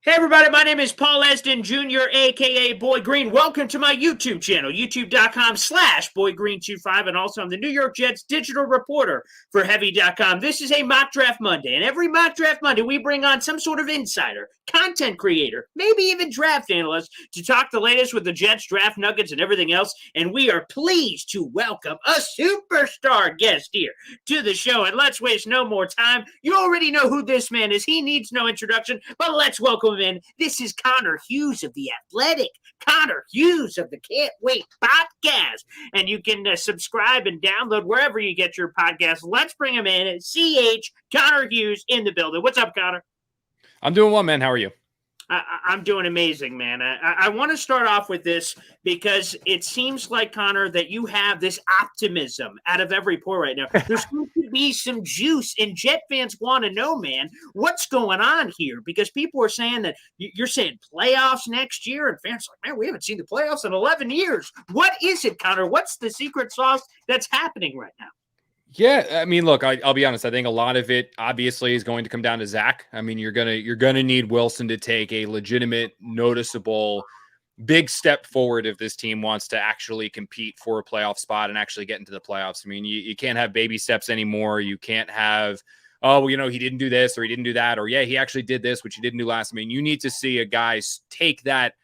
Hey everybody, my name is Paul Esden Jr., aka Boy Green. Welcome to my YouTube channel, youtube.com/BoyGreen25, and also I'm the New York Jets digital reporter for Heavy.com. This is a Mock Draft Monday, and every Mock Draft Monday we bring on some sort of insider, content creator, maybe even draft analyst to talk the latest with the Jets, draft nuggets, and everything else, and we are pleased to welcome a superstar guest here to the show, and let's waste no more time. You already know who this man is. He needs no introduction, but let's welcome him in. This is Connor Hughes of The Athletic. Connor Hughes of the Can't Wait podcast. And you can subscribe and download wherever you get your podcast. Let's bring him in. CH Connor Hughes in the building. What's up, Connor? I'm doing well, man. How are you? I'm doing amazing, man. I want to start off with this because it seems like, Connor, that you have this optimism out of every pore right now. There's going to be some juice, and Jet fans want to know, man, what's going on here? Because people are saying that you're saying playoffs next year, and fans are like, man, we haven't seen the playoffs in 11 years. What is it, Connor? What's the secret sauce that's happening right now? Yeah, I mean, look, I'll be honest. I think a lot of it obviously is going to come down to Zach. I mean, you're gonna need Wilson to take a legitimate, noticeable, big step forward if this team wants to actually compete for a playoff spot and actually get into the playoffs. I mean, you can't have baby steps anymore. You can't have, oh, well, he didn't do this or he didn't do that, or yeah, he actually did this, which he didn't do last. I mean, you need to see a guy take that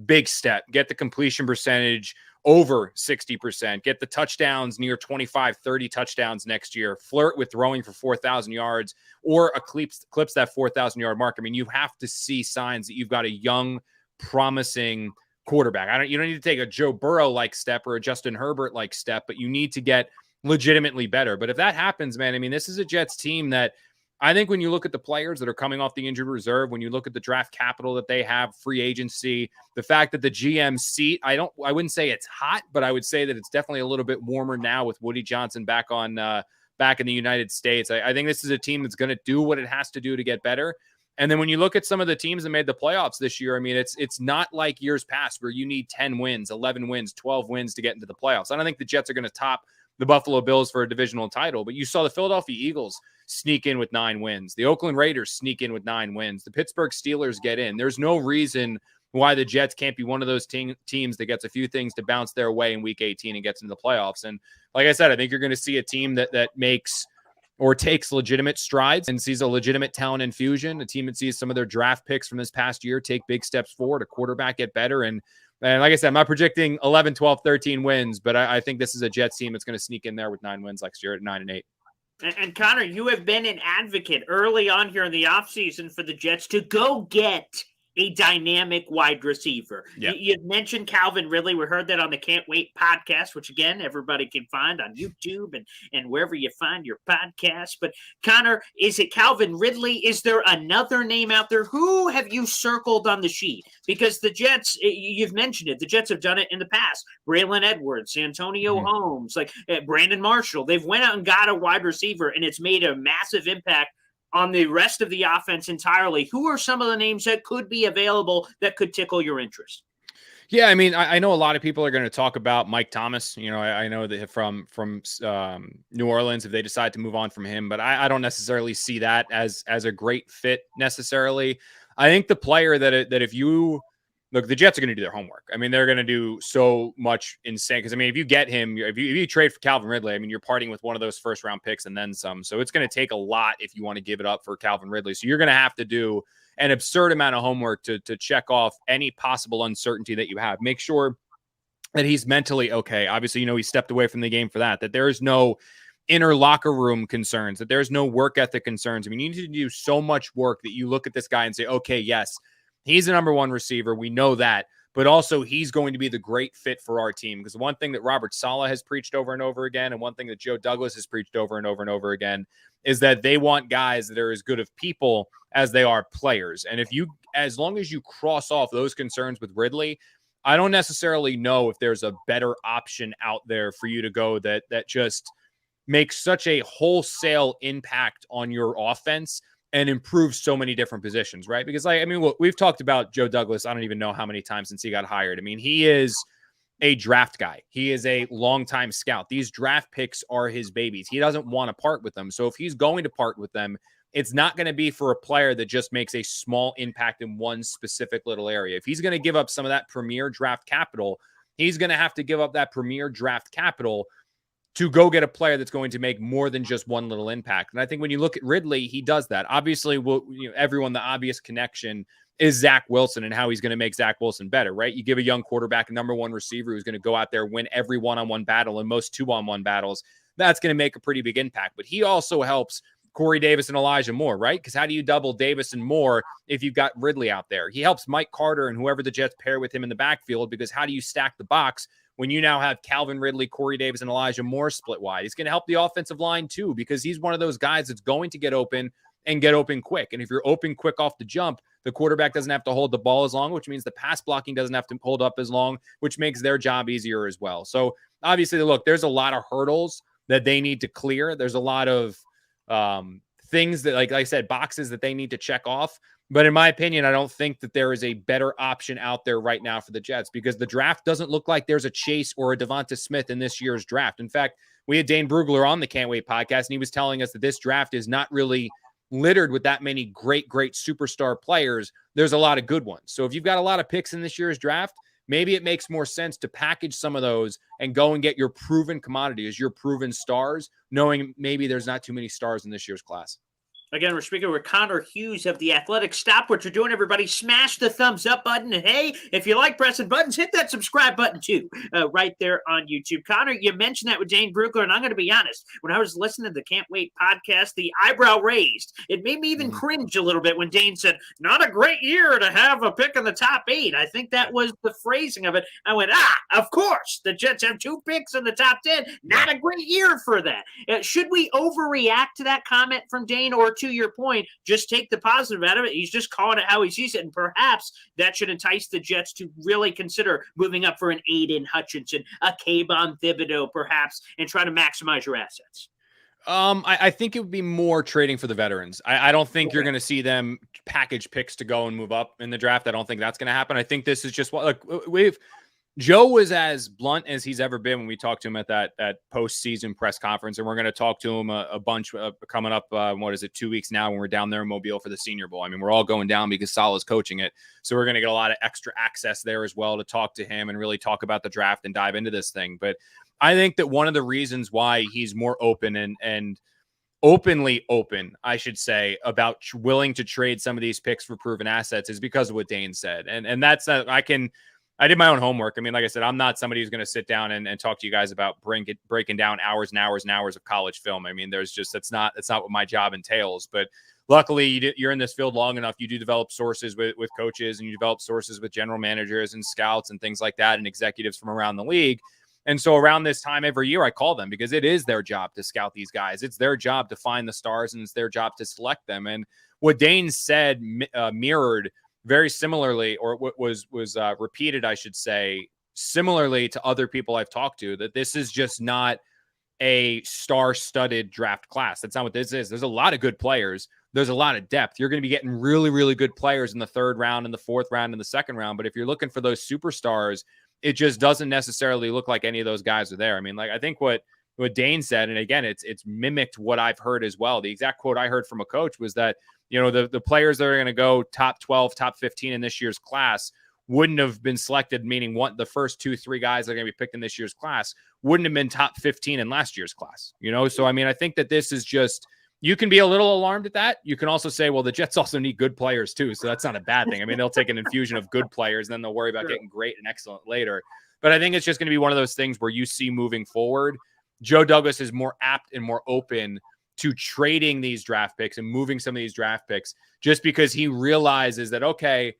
big step, get the completion percentage over 60%, get the touchdowns near 25, 30 touchdowns next year, flirt with throwing for 4,000 yards or eclipse that 4,000 yard mark. I mean, you have to see signs that you've got a young, promising quarterback. You don't need to take a Joe Burrow-like step or a Justin Herbert-like step, but you need to get legitimately better. But if that happens, man, I mean, this is a Jets team that I think when you look at the players that are coming off the injured reserve, when you look at the draft capital that they have, free agency, the fact that the GM seat, I wouldn't say it's hot, but I would say that it's definitely a little bit warmer now with Woody Johnson back in the United States. I think this is a team that's going to do what it has to do to get better. And then when you look at some of the teams that made the playoffs this year, I mean, it's not like years past where you need 10 wins, 11 wins, 12 wins to get into the playoffs. I don't think the Jets are going to top the Buffalo Bills for a divisional title, but you saw the Philadelphia Eagles sneak in with 9 wins. The Oakland Raiders sneak in with 9 wins. The Pittsburgh Steelers get in. There's no reason why the Jets can't be one of those teams that gets a few things to bounce their way in week 18 and gets into the playoffs. And like I said, I think you're going to see a team that makes or takes legitimate strides and sees a legitimate talent infusion, a team that sees some of their draft picks from this past year take big steps forward, a quarterback get better. And like I said, I'm not predicting 11, 12, 13 wins, but I think this is a Jets team that's going to sneak in there with 9 wins next year at 9-8. And Connor, you have been an advocate early on here in the offseason for the Jets to go get a dynamic wide receiver. Yeah. You mentioned Calvin Ridley. We heard that on the Can't Wait podcast, which, again, everybody can find on YouTube and wherever you find your podcast. But, Connor, is it Calvin Ridley? Is there another name out there? Who have you circled on the sheet? Because the Jets, you've mentioned it, the Jets have done it in the past. Braylon Edwards, Antonio Holmes, like Brandon Marshall. They've went out and got a wide receiver, and it's made a massive impact on the rest of the offense entirely. Who are some of the names that could be available that could tickle your interest? Yeah, I mean, I know a lot of people are going to talk about Mike Thomas. I know that from New Orleans, if they decide to move on from him, but I don't necessarily see that as a great fit necessarily. I think the player that if you look, the Jets are going to do their homework. I mean, they're going to do so much insane. Because, I mean, if you get him, if you trade for Calvin Ridley, I mean, you're parting with one of those first-round picks and then some. So it's going to take a lot if you want to give it up for Calvin Ridley. So you're going to have to do an absurd amount of homework to check off any possible uncertainty that you have. Make sure that he's mentally okay. Obviously, he stepped away from the game for that there is no inner locker room concerns, that there's no work ethic concerns. I mean, you need to do so much work that you look at this guy and say, okay, yes, he's the number one receiver. We know that. But also he's going to be the great fit for our team. Because the one thing that Robert Saleh has preached over and over again, and one thing that Joe Douglas has preached over and over and over again, is that they want guys that are as good of people as they are players. And as long as you cross off those concerns with Ridley, I don't necessarily know if there's a better option out there for you to go that just makes such a wholesale impact on your offense and improve so many different positions, right? Because, we've talked about Joe Douglas, I don't even know how many times since he got hired. I mean, he is a draft guy. He is a longtime scout. These draft picks are his babies. He doesn't want to part with them. So if he's going to part with them, it's not going to be for a player that just makes a small impact in one specific little area. If he's going to give up some of that premier draft capital, he's going to have to give up that premier draft capital to go get a player that's going to make more than just one little impact. And I think when you look at Ridley, he does that. Obviously, everyone, the obvious connection is Zach Wilson and how he's going to make Zach Wilson better, right? You give a young quarterback a number one receiver who's going to go out there, win every one-on-one battle and most two-on-one battles. That's going to make a pretty big impact. But he also helps Corey Davis and Elijah Moore, right? Because how do you double Davis and Moore if you've got Ridley out there? He helps Mike Carter and whoever the Jets pair with him in the backfield, because how do you stack the box when you now have Calvin Ridley, Corey Davis, and Elijah Moore split wide? He's going to help the offensive line too, because he's one of those guys that's going to get open and get open quick. And if you're open quick off the jump, the quarterback doesn't have to hold the ball as long, which means the pass blocking doesn't have to hold up as long, which makes their job easier as well. So obviously, look, there's a lot of hurdles that they need to clear. There's a lot of things that, like I said, boxes that they need to check off. But in my opinion, I don't think that there is a better option out there right now for the Jets, because the draft doesn't look like there's a Chase or a Devonta Smith in this year's draft. In fact, we had Dane Brugler on the Can't Wait podcast, and he was telling us that this draft is not really littered with that many great superstar players. There's a lot of good ones. So if you've got a lot of picks in this year's draft, maybe it makes more sense to package some of those and go and get your proven commodities, your proven stars, knowing maybe there's not too many stars in this year's class. Again, we're speaking with Connor Hughes of The Athletic. Stop what you're doing, everybody. Smash the thumbs up button. And hey, if you like pressing buttons, hit that subscribe button too, right there on YouTube. Connor, you mentioned that with Dane Brugler, and I'm going to be honest. When I was listening to the Can't Wait podcast, the eyebrow raised. It made me even cringe a little bit when Dane said, not a great year to have a pick in the top 8. I think that was the phrasing of it. I went, of course. The Jets have 2 picks in the top 10. Not a great year for that. Should we overreact to that comment from Dane, or to your point, just take the positive out of it? He's just calling it how he sees it, and perhaps that should entice the Jets to really consider moving up for an Aiden Hutchinson, a Kayvon Thibodeau, perhaps, and try to maximize your assets. I think it would be more trading for the veterans. I don't think you're going to see them package picks to go and move up in the draft. I don't think that's going to happen. I think this is just what, like, Joe was as blunt as he's ever been when we talked to him at that postseason press conference, and we're going to talk to him a bunch coming up. 2 weeks now when we're down there in Mobile for the Senior Bowl. I mean, we're all going down because Salah's coaching it, so we're going to get a lot of extra access there as well to talk to him and really talk about the draft and dive into this thing. But I think that one of the reasons why he's more open and openly open, I should say, about willing to trade some of these picks for proven assets is because of what Dane said, and that's I did my own homework. I mean, like I said, I'm not somebody who's going to sit down and talk to you guys about breaking down hours and hours and hours of college film. I mean, that's not what my job entails. But luckily, you're in this field long enough. You do develop sources with coaches, and you develop sources with general managers and scouts and things like that, and executives from around the league. And so around this time every year, I call them, because it is their job to scout these guys. It's their job to find the stars, and it's their job to select them. And what Dane said mirrored very similarly, or what was repeated, I should say, similarly to other people I've talked to, that this is just not a star-studded draft class. That's not what this is. There's a lot of good players. There's a lot of depth. You're going to be getting really, really good players in the 3rd round, in the 4th round, in the 2nd round. But if you're looking for those superstars, it just doesn't necessarily look like any of those guys are there. I mean, like, I think what Dane said, and again, it's mimicked what I've heard as well. The exact quote I heard from a coach was that, the players that are going to go top 12, top 15 in this year's class wouldn't have been selected, meaning the first 2-3 guys that are going to be picked in this year's class wouldn't have been top 15 in last year's class, So, I mean, I think that this is just, you can be a little alarmed at that. You can also say, well, the Jets also need good players too. So that's not a bad thing. I mean, they'll take an infusion of good players, and then they'll worry about getting great and excellent later. But I think it's just going to be one of those things where you see moving forward, Joe Douglas is more apt and more open to trading these draft picks and moving some of these draft picks, just because he realizes that, okay,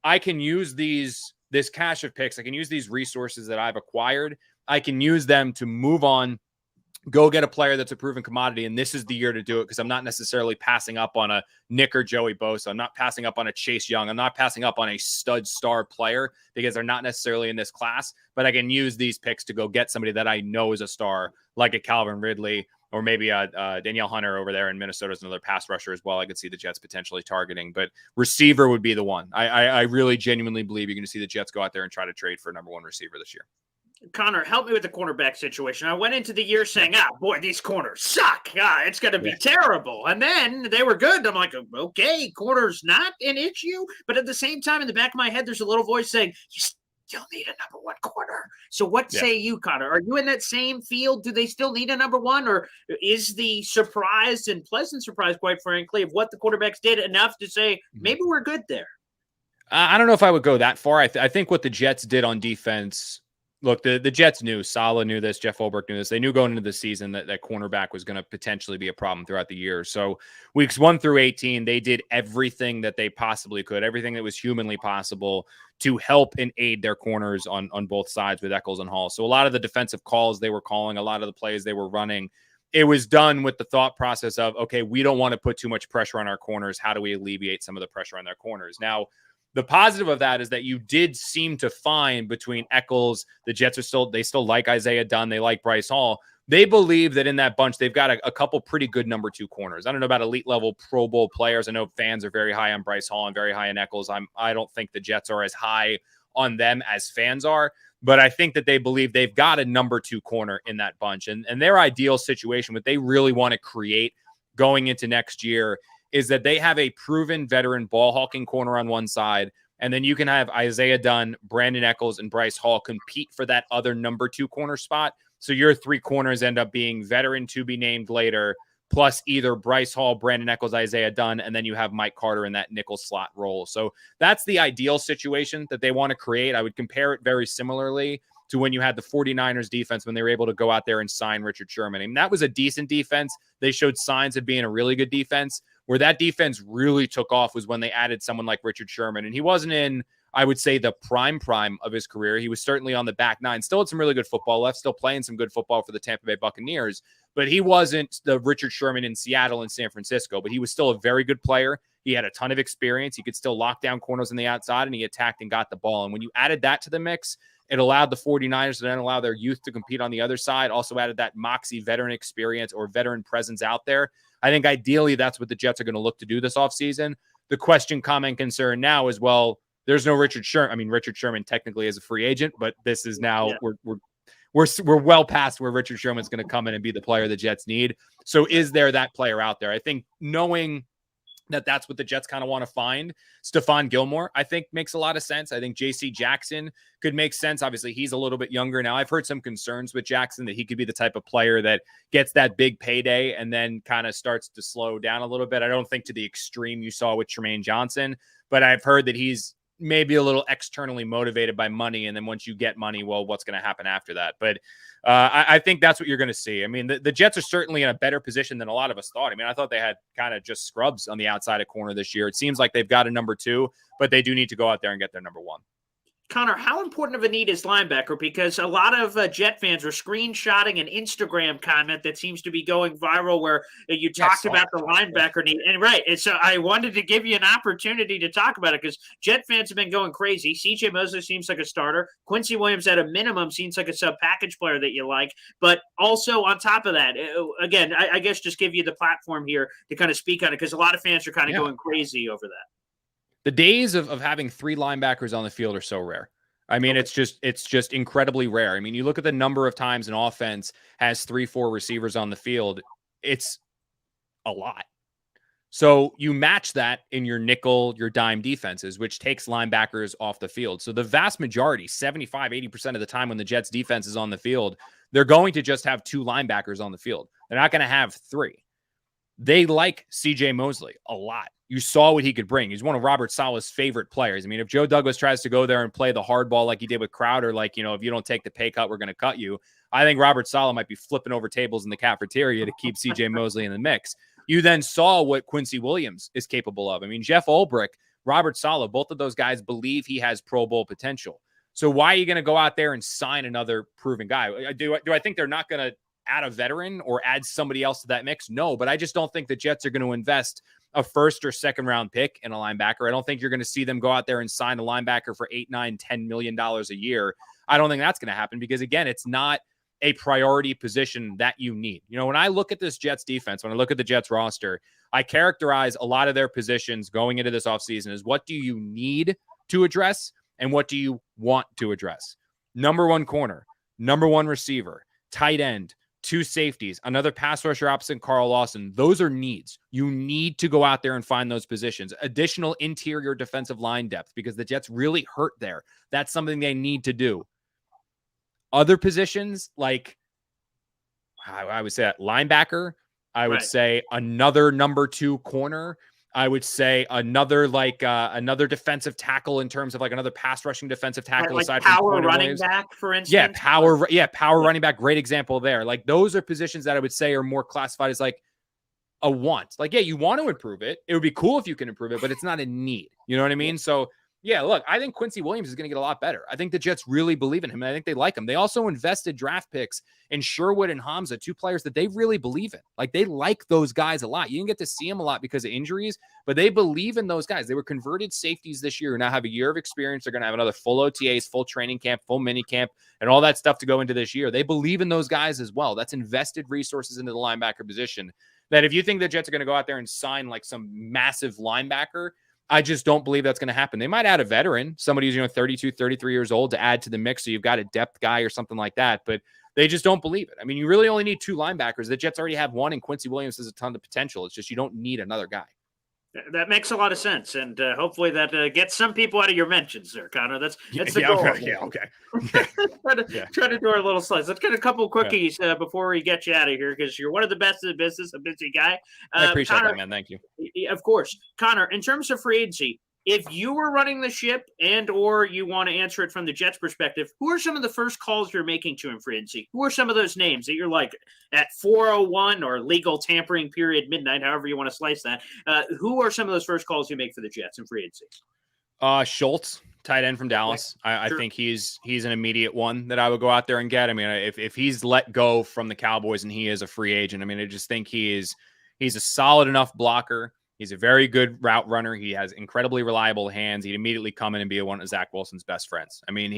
I can use this cache of picks. I can use these resources that I've acquired. I can use them to move on, go get a player that's a proven commodity. And this is the year to do it, because I'm not necessarily passing up on a Nick or Joey Bosa. I'm not passing up on a Chase Young. I'm not passing up on a stud star player, because they're not necessarily in this class, but I can use these picks to go get somebody that I know is a star, like a Calvin Ridley, or maybe Danielle Hunter over there in Minnesota is another pass rusher as well. I could see the Jets potentially targeting, but receiver would be the one. I really genuinely believe you're going to see the Jets go out there and try to trade for a number 1 receiver this year. Connor, help me with the cornerback situation. I went into the year saying, boy, these corners suck. It's going to be terrible. And then they were good. I'm like, okay, corner's not an issue. But at the same time, in the back of my head, there's a little voice saying, you still need a number one corner. So what say you, Connor? Are you in that same field? Do they still need a number one? Or is the surprise and pleasant surprise, quite frankly, of what the quarterbacks did enough to say, maybe we're good there? I don't know if I would go that far. I think what the Jets did on defense, look, the Jets knew, Saleh knew this, Jeff Ulbrich knew this. They knew going into the season that cornerback was going to potentially be a problem throughout the year. So weeks 1 through 18, they did everything that they possibly could, everything that was humanly possible to help and aid their corners on both sides with Eccles and Hall. So a lot of the defensive calls they were calling, a lot of the plays they were running, it was done with the thought process of, okay, we don't want to put too much pressure on our corners. How do we alleviate some of the pressure on their corners? Now, the positive of that is that you did seem to find between Eccles, the Jets they still like Isaiah Dunn, they like Bryce Hall. They believe that in that bunch, they've got a couple pretty good number 2 corners. I don't know about elite level Pro Bowl players. I know fans are very high on Bryce Hall and very high on Eccles. I don't think the Jets are as high on them as fans are, but I think that they believe they've got a number 2 corner in that bunch. And their ideal situation, what they really want to create going into next year, is that they have a proven veteran ball hawking corner on one side, and then you can have Isaiah Dunn, Brandon Eccles, and Bryce Hall compete for that other number 2 corner spot. So your 3 corners end up being veteran to be named later, plus either Bryce Hall, Brandon Eccles, Isaiah Dunn, and then you have Mike Carter in that nickel slot role. So that's the ideal situation that they want to create. I would compare it very similarly to when you had the 49ers defense when they were able to go out there and sign Richard Sherman. I mean, that was a decent defense. They showed signs of being a really good defense. Where that defense really took off was when they added someone like Richard Sherman. And he wasn't in, I would say, the prime of his career. He was certainly on the back nine, still had some really good football left, still playing some good football for the Tampa Bay Buccaneers. But he wasn't the Richard Sherman in Seattle and San Francisco, but he was still a very good player. He had a ton of experience. He could still lock down corners on the outside, and he attacked and got the ball. And when you added that to the mix, it allowed the 49ers to then allow their youth to compete on the other side. Also added that moxie veteran experience or veteran presence out there. I think ideally that's what the Jets are going to look to do this offseason. The question, comment, concern now is, well, there's no Richard Sherman. I mean, Richard Sherman technically is a free agent, but this is now we're well past where Richard Sherman's going to come in and be the player the Jets need. So is there that player out there? I think knowing that that's what the Jets kind of want to find. Stephon Gilmore, I think, makes a lot of sense. I think J.C. Jackson could make sense. Obviously, he's a little bit younger now. I've heard some concerns with Jackson that he could be the type of player that gets that big payday and then kind of starts to slow down a little bit. I don't think to the extreme you saw with Tremaine Johnson, but I've heard that he's maybe a little externally motivated by money. And then once you get money, well, what's going to happen after that? But I think that's what you're going to see. I mean, the Jets are certainly in a better position than a lot of us thought. I mean, I thought they had kind of just scrubs on the outside of corner this year. It seems like they've got a number 2, but they do need to go out there and get their number 1. Connor, how important of a need is linebacker? Because a lot of Jet fans are screenshotting an Instagram comment that seems to be going viral where you talked about the linebacker need. And right. And so I wanted to give you an opportunity to talk about it because Jet fans have been going crazy. CJ Mosley seems like a starter. Quincy Williams at a minimum seems like a sub-package player that you like. But also on top of that, again, I guess just give you the platform here to kind of speak on it because a lot of fans are kind of going crazy over that. The days of having 3 linebackers on the field are so rare. I mean, it's just incredibly rare. I mean, you look at the number of times an offense has 3-4 receivers on the field, it's a lot. So you match that in your nickel, your dime defenses, which takes linebackers off the field. So the vast majority, 75, 80% of the time when the Jets defense is on the field, they're going to just have 2 linebackers on the field. They're not going to have 3. They like CJ Mosley a lot. You saw what he could bring. He's one of Robert Saleh's favorite players. I mean, if Joe Douglas tries to go there and play the hard ball like he did with Crowder, like, you know, if you don't take the pay cut, we're going to cut you. I think Robert Saleh might be flipping over tables in the cafeteria to keep CJ Mosley in the mix. You then saw what Quincy Williams is capable of. I mean, Jeff Ulbrich, Robert Saleh, both of those guys believe he has Pro Bowl potential. So why are you going to go out there and sign another proven guy? Do I think they're not going to add a veteran or add somebody else to that mix? No, but I just don't think the Jets are going to invest a first or second round pick in a linebacker. I don't think you're going to see them go out there and sign a linebacker for $8, $9, $10 million a year. I don't think that's going to happen because, again, it's not a priority position that you need. You know, when I look at this Jets defense, when I look at the Jets roster, I characterize a lot of their positions going into this offseason as what do you need to address and what do you want to address? Number 1 corner. number one receiver, tight end, two safeties, another pass rusher opposite Carl Lawson. Those are needs. You need to go out there and find those positions. Additional interior defensive line depth because the Jets really hurt there. That's something they need to do. Other positions, like I would say that linebacker, I would say another number 2 corner. I would say another defensive tackle in terms of like another pass rushing defensive tackle like aside power from running back, for instance. Yeah, power running back. Great example there. Like those are positions that I would say are more classified as like a want. Like, yeah, you want to improve it. It would be cool if you can improve it, but it's not a need. You know what I mean? So yeah, look, I think Quincy Williams is going to get a lot better. I think the Jets really believe in him, and I think they like him. They also invested draft picks in Sherwood and Hamza, 2 players that they really believe in. Like, they like those guys a lot. You didn't get to see them a lot because of injuries, but they believe in those guys. They were converted safeties this year, now have a year of experience. They're going to have another full OTAs, full training camp, full mini camp, and all that stuff to go into this year. They believe in those guys as well. That's invested resources into the linebacker position. That if you think the Jets are going to go out there and sign like some massive linebacker, I just don't believe that's going to happen. They might add a veteran, somebody who's 32, 33 years old to add to the mix. So you've got a depth guy or something like that, but they just don't believe it. I mean, you really only need 2 linebackers. The Jets already have one, and Quincy Williams has a ton of potential. It's just you don't need another guy. That makes a lot of sense, and hopefully that gets some people out of your mentions there, Connor. That's the goal. Okay. Try to do our little slice. Let's get a couple quickies before we get you out of here, because you're one of the best in the business, a busy guy. I appreciate Connor, that, man. Thank you. Of course. Connor, in terms of free agency, if you were running the ship and or you want to answer it from the Jets perspective, who are some of the first calls you're making to him free agency? Who are some of those names that you're like at 4:01 or legal tampering period midnight, however you want to slice that? Who are some of those first calls you make for the Jets in free agency? Schultz, tight end from Dallas. I think he's an immediate one that I would go out there and get. I mean, if he's let go from the Cowboys and he is a free agent, I mean, I just think he's a solid enough blocker. He's a very good route runner. He has incredibly reliable hands. He'd immediately come in and be one of Zach Wilson's best friends. I mean,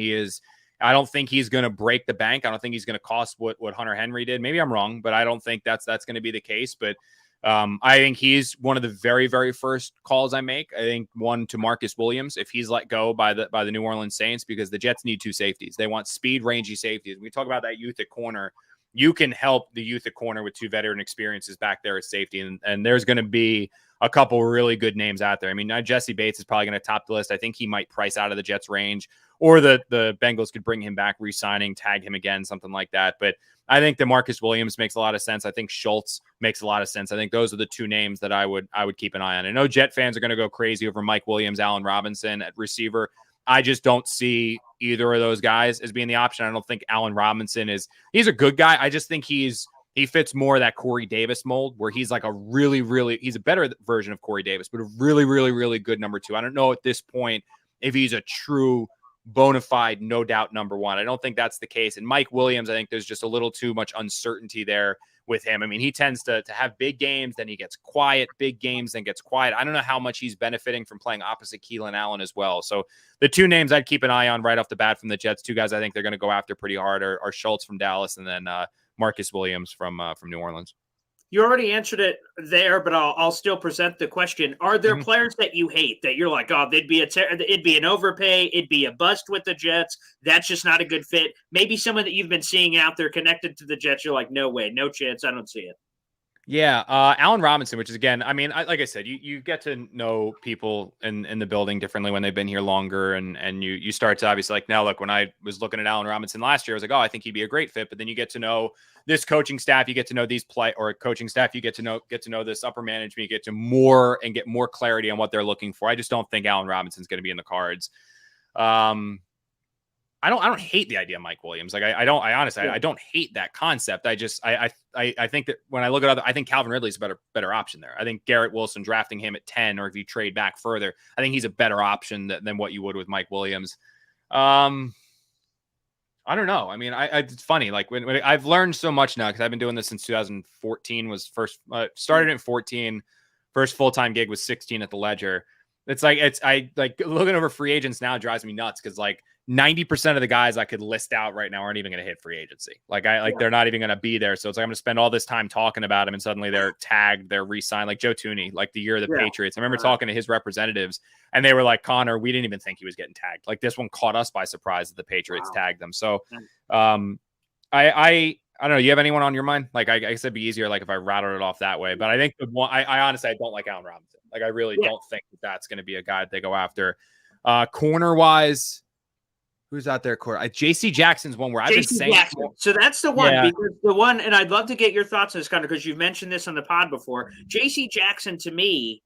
I don't think he's going to break the bank. I don't think he's going to cost what Hunter Henry did. Maybe I'm wrong, but I don't think that's going to be the case. But I think he's one of the very, very first calls I make. I think one to Marcus Williams, if he's let go by the New Orleans Saints, because the Jets need 2 safeties. They want speed, rangy safeties. When we talk about that youth at corner, you can help the youth at corner with 2 veteran experiences back there at safety. And there's going to be a couple really good names out there. I mean, Jesse Bates is probably going to top the list. I think he might price out of the Jets range, or the Bengals could bring him back, re-signing, tag him again, something like that. But I think the Marcus Williams makes a lot of sense. I think Schultz makes a lot of sense. I think those are the 2 names that I would keep an eye on. I know Jet fans are going to go crazy over Mike Williams, Allen Robinson at receiver. I just don't see either of those guys as being the option. I don't think Allen Robinson he's a good guy. I just think he fits more that Corey Davis mold, where he's like he's a better version of Corey Davis, but a really, really, really good number 2. I don't know at this point if he's a true bona fide, no doubt number 1. I don't think that's the case. And Mike Williams, I think there's just a little too much uncertainty there with him. I mean, he tends to have big games, then he gets quiet, big games, then gets quiet. I don't know how much he's benefiting from playing opposite Keelan Allen as well. So the 2 names I'd keep an eye on right off the bat from the Jets, 2 guys I think they're going to go after pretty hard are Schultz from Dallas, and then Marcus Williams from New Orleans. You already answered it there, but I'll still present the question. Are there players that you hate that you're like, oh, it'd be an overpay, it'd be a bust with the Jets, that's just not a good fit? Maybe someone that you've been seeing out there connected to the Jets, you're like, no way, no chance, I don't see it. Yeah, Allen Robinson, which is, again, I mean, like I said, you get to know people in the building differently when they've been here longer, and you start to obviously, like, now look, when I was looking at Allen Robinson last year, I was like, oh, I think he'd be a great fit. But then you get to know this coaching staff, you get to know these coaching staff, you get to know this upper management, you get to get more clarity on what they're looking for. I just don't think Allen Robinson's going to be in the cards. I don't hate the idea of Mike Williams. Like I honestly don't hate that concept. I think that when I look at I think Calvin Ridley's a better option there. I think Garrett Wilson drafting him at 10, or if you trade back further, I think he's a better option than what you would with Mike Williams. I don't know. I mean, it's funny. Like when I've learned so much now, because I've been doing this since 2014. Was first started in 14. First full-time gig was 16 at the Ledger. It's like I looking over free agents now drives me nuts, because like 90% of the guys I could list out right now aren't even going to hit free agency. They're not even going to be there. So it's like I'm going to spend all this time talking about them, and suddenly they're tagged, they're re-signed. Like Joe Tooney, like the year of the Patriots. I remember talking to his representatives, and they were like, Connor, we didn't even think he was getting tagged. Like this one caught us by surprise that the Patriots tagged them. So I don't know. You have anyone on your mind? Like, I guess it'd be easier, like, if I rattled it off that way. But I think the one, I honestly, I don't like Allen Robinson. Like, I really don't think that's going to be a guy that they go after. Corner wise, who's out there? J.C. Jackson's one where I've been saying. Jackson. So that's the one, because the one, and I'd love to get your thoughts on this, Connor, because you've mentioned this on the pod before. J.C. Jackson, to me,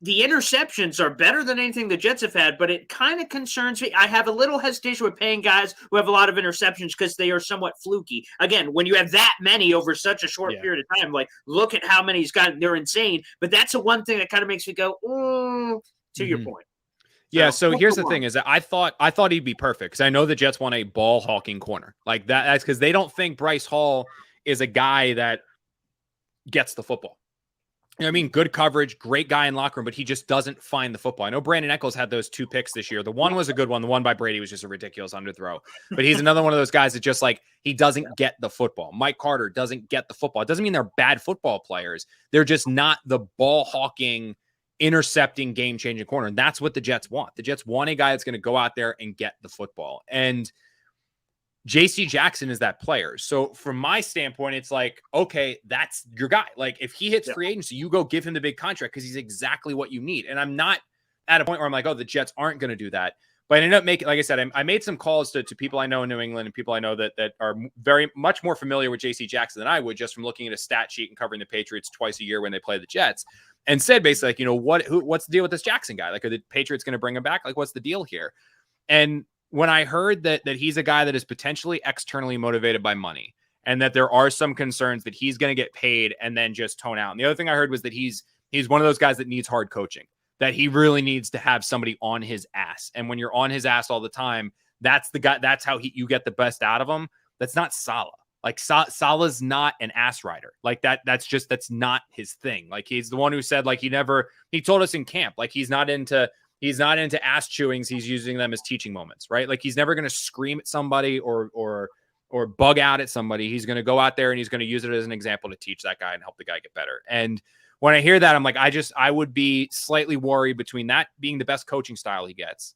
the interceptions are better than anything the Jets have had, but it kind of concerns me. I have a little hesitation with paying guys who have a lot of interceptions because they are somewhat fluky. Again, when you have that many over such a short period of time, like, look at how many he's got. They're insane. But that's the one thing that kind of makes me go, to your point. So here's the thing: is that I thought he'd be perfect because I know the Jets want a ball hawking corner like that. That's because they don't think Bryce Hall is a guy that gets the football. You know what I mean? Good coverage, great guy in locker room, but he just doesn't find the football. I know Brandon Echols had those 2 picks this year. The one was a good one. The one by Brady was just a ridiculous underthrow. But he's another one of those guys that just like he doesn't get the football. Mike Carter doesn't get the football. It doesn't mean they're bad football players. They're just not the ball hawking, intercepting, game-changing corner. And that's what the Jets want. The Jets want a guy that's going to go out there and get the football. And J.C. Jackson is that player. So from my standpoint, it's like, okay, that's your guy. Like if he hits free agency, you go give him the big contract because he's exactly what you need. And I'm not at a point where I'm like, oh, the Jets aren't going to do that. But I ended up making, like I said, I made some calls to people I know in New England and people I know that are very much more familiar with J.C. Jackson than I would just from looking at a stat sheet and covering the Patriots twice a year when they play the Jets, and said basically like, you know, what's the deal with this Jackson guy? Like, are the Patriots going to bring him back? Like, what's the deal here? And when I heard that he's a guy that is potentially externally motivated by money and that there are some concerns that he's going to get paid and then just tone out. And the other thing I heard was that he's one of those guys that needs hard coaching, that he really needs to have somebody on his ass. And when you're on his ass all the time, that's the guy, that's how you get the best out of him. That's not Saleh. Like Saleh's not an ass rider like that. That's not his thing. Like he's the one who said, like, he told us in camp, like he's not into ass chewings. He's using them as teaching moments, right? Like he's never going to scream at somebody or bug out at somebody. He's going to go out there and he's going to use it as an example to teach that guy and help the guy get better. And when I hear that, I'm like, I would be slightly worried between that being the best coaching style he gets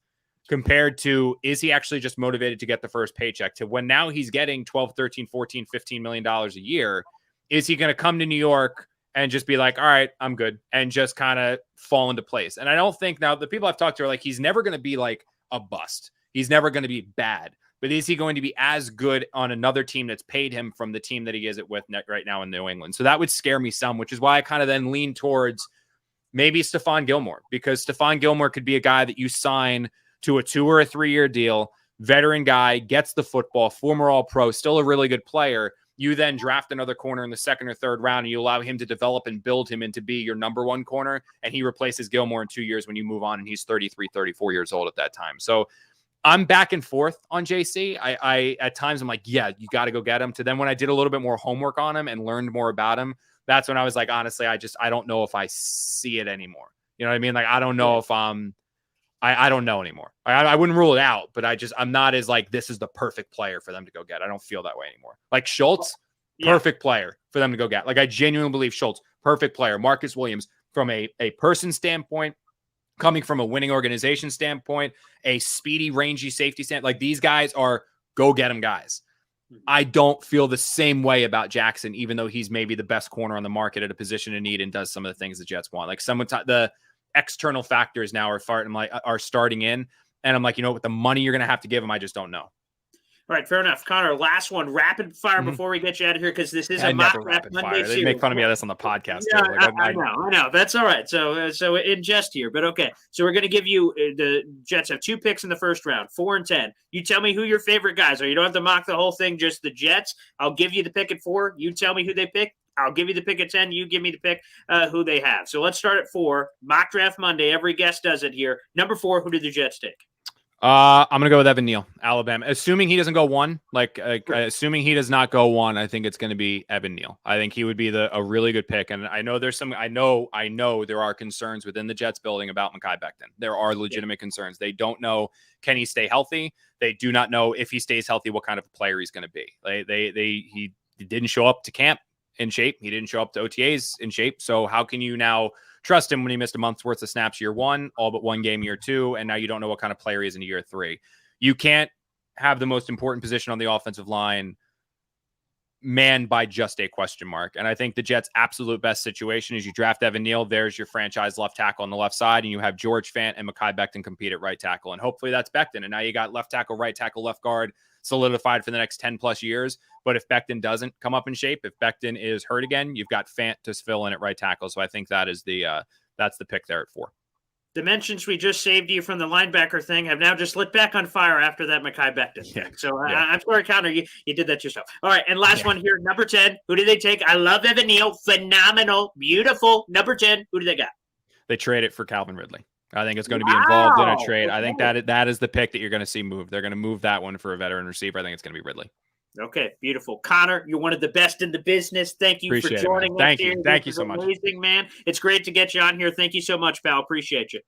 compared to, is he actually just motivated to get the first paycheck, to when now he's getting 12, 13, 14, $15 million a year. Is he going to come to New York and just be like, all right, I'm good, and just kind of fall into place? And I don't think, now the people I've talked to are like, he's never going to be like a bust. He's never going to be bad, but is he going to be as good on another team that's paid him from the team that he is with right now in New England? So that would scare me some, which is why I kind of then lean towards maybe Stephon Gilmore, because Stephon Gilmore could be a guy that you sign to a 2 or a 3 year deal, veteran guy, gets the football, former All-Pro, still a really good player. You then draft another corner in the 2nd or 3rd round, and you allow him to develop and build him into be your number 1 corner, and he replaces Gilmore in 2 years when you move on, and he's 33, 34 years old at that time. So I'm back and forth on JC. I at times I'm like, yeah, you got to go get him. To then when I did a little bit more homework on him and learned more about him, that's when I was like, honestly, I don't know if I see it anymore. You know what I mean? Like, I don't know if I don't know anymore. I wouldn't rule it out, but I'm not as like, this is the perfect player for them to go get. I don't feel that way anymore. Like Schultz, perfect player for them to go get. Like I genuinely believe Schultz, perfect player. Marcus Williams, from a person standpoint, coming from a winning organization standpoint, a speedy, rangy safety standpoint, like these guys are go get them guys. I don't feel the same way about Jackson, even though he's maybe the best corner on the market at a position of need and does some of the things the Jets want. Like the external factors now are starting in, and I'm like, you know, with the money you're going to have to give him, I just don't know. All right, fair enough. Connor, last one, rapid fire before we get you out of here, because this is a mock draft Monday. They make fun of me of this on the podcast. Yeah, I know. That's all right. So in jest here, but okay. So we're going to give you, the Jets have 2 picks in the 1st round, 4 and 10. You tell me who your favorite guys are. You don't have to mock the whole thing, just the Jets. I'll give you the pick at 4. You tell me who they pick. I'll give you the pick at 10. You give me the pick who they have. So let's start at 4. Mock draft Monday. Every guest does it here. Number 4, who did the Jets take? I'm going to go with Evan Neal, Alabama. Assuming he doesn't go 1, assuming he does not go 1, I think it's going to be Evan Neal. I think he would be a really good pick. And I know I know there are concerns within the Jets building about Mekhi Becton. There are legitimate concerns. They don't know, can he stay healthy? They do not know, if he stays healthy, what kind of a player he's going to be. He didn't show up to camp in shape. He didn't show up to OTAs in shape. So how can you now trust him when he missed a month's worth of snaps year 1, all but 1 game year 2, and now you don't know what kind of player he is in year 3? You can't have the most important position on the offensive line manned by just a question mark. And I think the Jets' absolute best situation is you draft Evan Neal. There's your franchise left tackle on the left side, and you have George Fant and Mekhi Becton compete at right tackle. And hopefully that's Becton. And now you got left tackle, left guard solidified for the next 10 plus years. But if Becton doesn't come up in shape, if Becton is hurt again, you've got Fant to fill in at right tackle. So I think that is that's the pick there at 4. The mentions we just saved you from the linebacker thing have now just lit back on fire after that Mekhi Becton thing. So I'm sorry, Connor, you did that yourself. All right, and last one here, number 10. Who did they take? I love Evan Neal. Phenomenal. Beautiful. Number 10. Who do they got? They trade it for Calvin Ridley. I think it's going to be involved in a trade. I think that is the pick that you're going to see move. They're going to move that one for a veteran receiver. I think it's going to be Ridley. Okay, beautiful. Connor, you're one of the best in the business. Thank you for joining us. Thank you so much. Amazing, man. It's great to get you on here. Thank you so much, pal. Appreciate you.